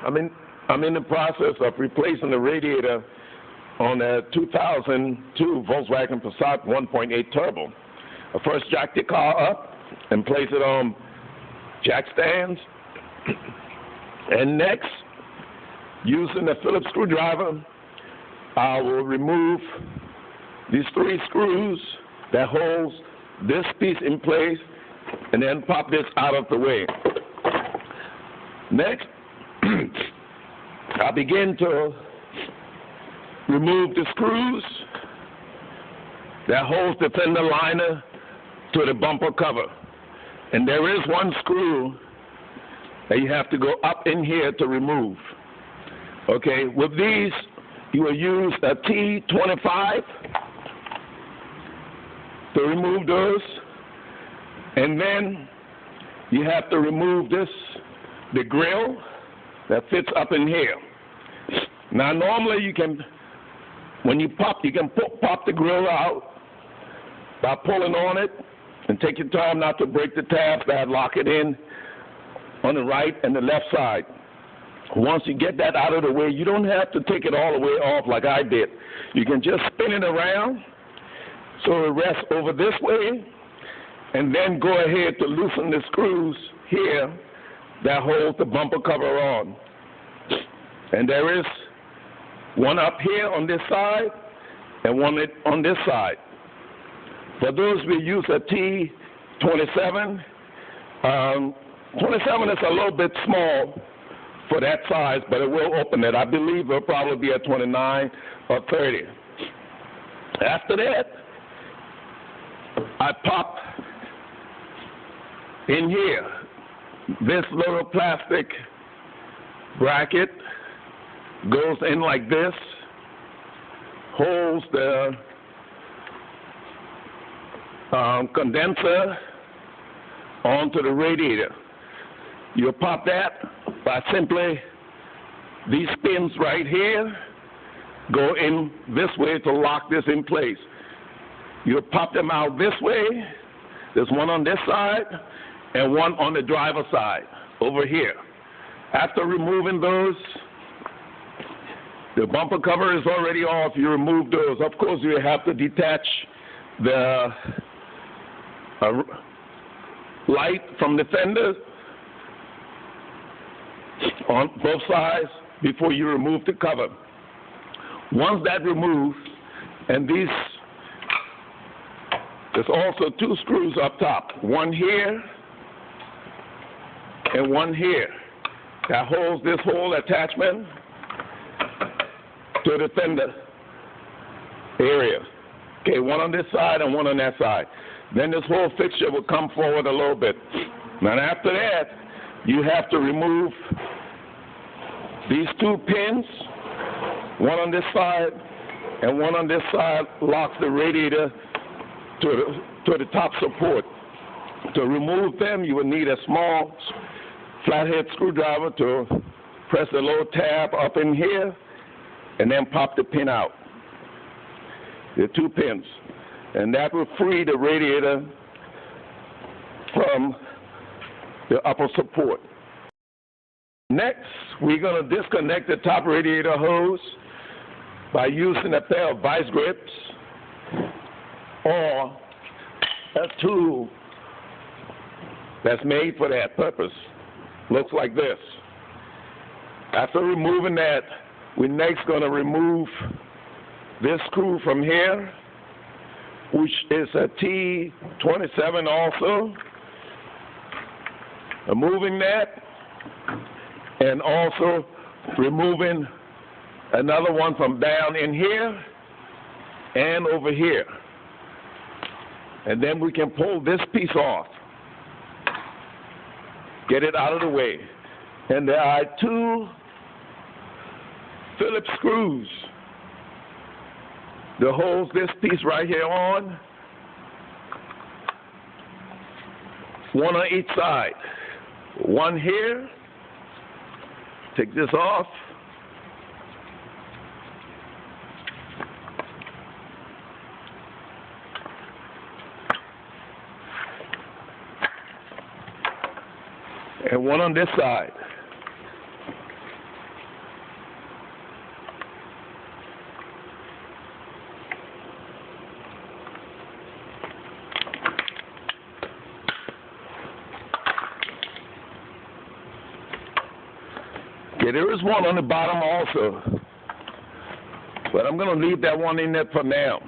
I'm in the process of replacing the radiator on a 2002 Volkswagen Passat 1.8 turbo. I first jack the car up and place it on jack stands, and next, using a Phillips screwdriver, I will remove these 3 screws that holds this piece in place, and then pop this out of the way. Next, I begin to remove the screws that holds the fender liner to the bumper cover. And there is one screw that you have to go up in here to remove. Okay, with these, you will use a T25 to remove those. And then you have to remove the grill that fits up in here. Now, normally you can, when you pop, you can pop the grill out by pulling on it, and take your time not to break the tabs that lock it in on the right and the left side. Once you get that out of the way, you don't have to take it all the way off like I did. You can just spin it around so it rests over this way, and then go ahead to loosen the screws here that hold the bumper cover on. And there is one up here on this side and one on this side. For those, we use a T27. 27 is a little bit small for that size, but it will open it. I believe it'll probably be a 29 or 30. After that, I pop in here this little plastic bracket, goes in like this, holds the condenser onto the radiator. You'll pop that by simply, these pins right here go in this way to lock this in place. You'll pop them out this way. There's one on this side and one on the driver's side over here. After removing those, the bumper cover is already off. You remove those. Of course, you have to detach the light from the fender on both sides before you remove the cover. Once that removed, and these, there's also 2 screws up top, one here and one here, that holds this whole attachment to the fender area. Okay, one on this side and one on that side. Then this whole fixture will come forward a little bit. Now after that, you have to remove these 2 pins, one on this side and one on this side, locks the radiator to the top support. To remove them, you will need a small flathead screwdriver to press the little tab up in here and then pop the pin out. The 2 pins. And that will free the radiator from the upper support. Next, we're going to disconnect the top radiator hose by using a pair of vice grips or a tool that's made for that purpose. Looks like this. After removing that, we're next going to remove this screw from here, which is a T27 also. Removing that, and also removing another one from down in here and over here. And then we can pull this piece off. Get it out of the way. And there are 2 Phillips screws that holds this piece right here on, one on each side. One here, take this off, and one on this side. Okay, there is one on the bottom also, but I'm going to leave that one in there for now.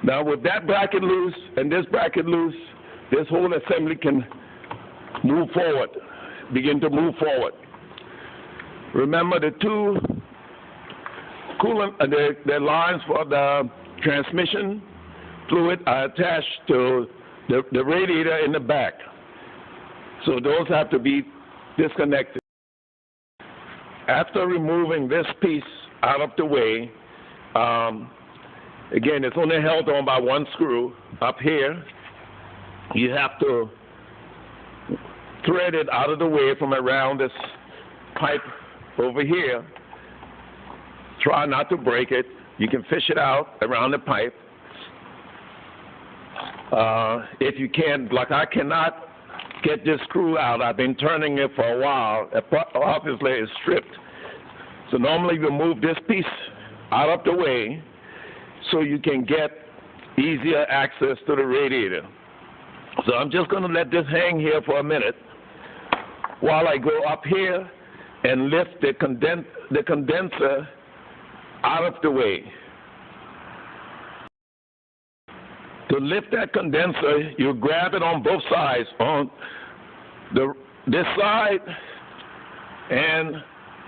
Now, with that bracket loose and this bracket loose, this whole assembly can move forward, begin to move forward. Remember, the two coolant, the lines for the transmission fluid are attached to the radiator in the back. So those have to be disconnected. After removing this piece out of the way, again, it's only held on by one screw up here. You have to thread it out of the way from around this pipe over here. Try not to break it. You can fish it out around the pipe. If you can, like I cannot get this screw out. I've been turning it for a while. Obviously, it's stripped. So normally you move this piece out of the way so you can get easier access to the radiator. So I'm just going to let this hang here for a minute while I go up here and lift the condenser out of the way. To lift that condenser, you grab it on both sides, on this side and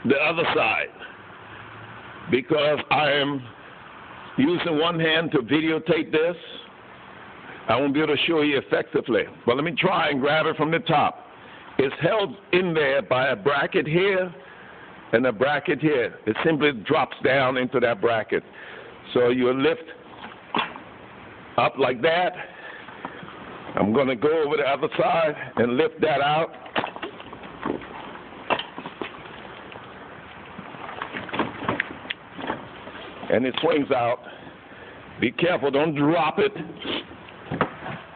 the other side, because I am using one hand to videotape this. I won't be able to show you effectively, but let me try and grab it from the top. It's held in there by a bracket here and a bracket here. It simply drops down into that bracket. So you lift up like that. I'm going to go over the other side and lift that out. And it swings out. Be careful, don't drop it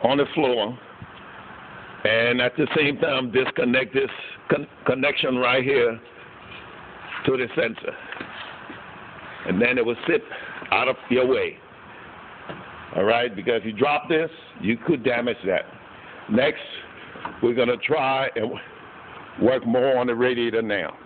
on the floor. And at the same time, disconnect this connection right here to the sensor. And then it will sit out of your way. All right, because if you drop this, you could damage that. Next, we're going to try and work more on the radiator now.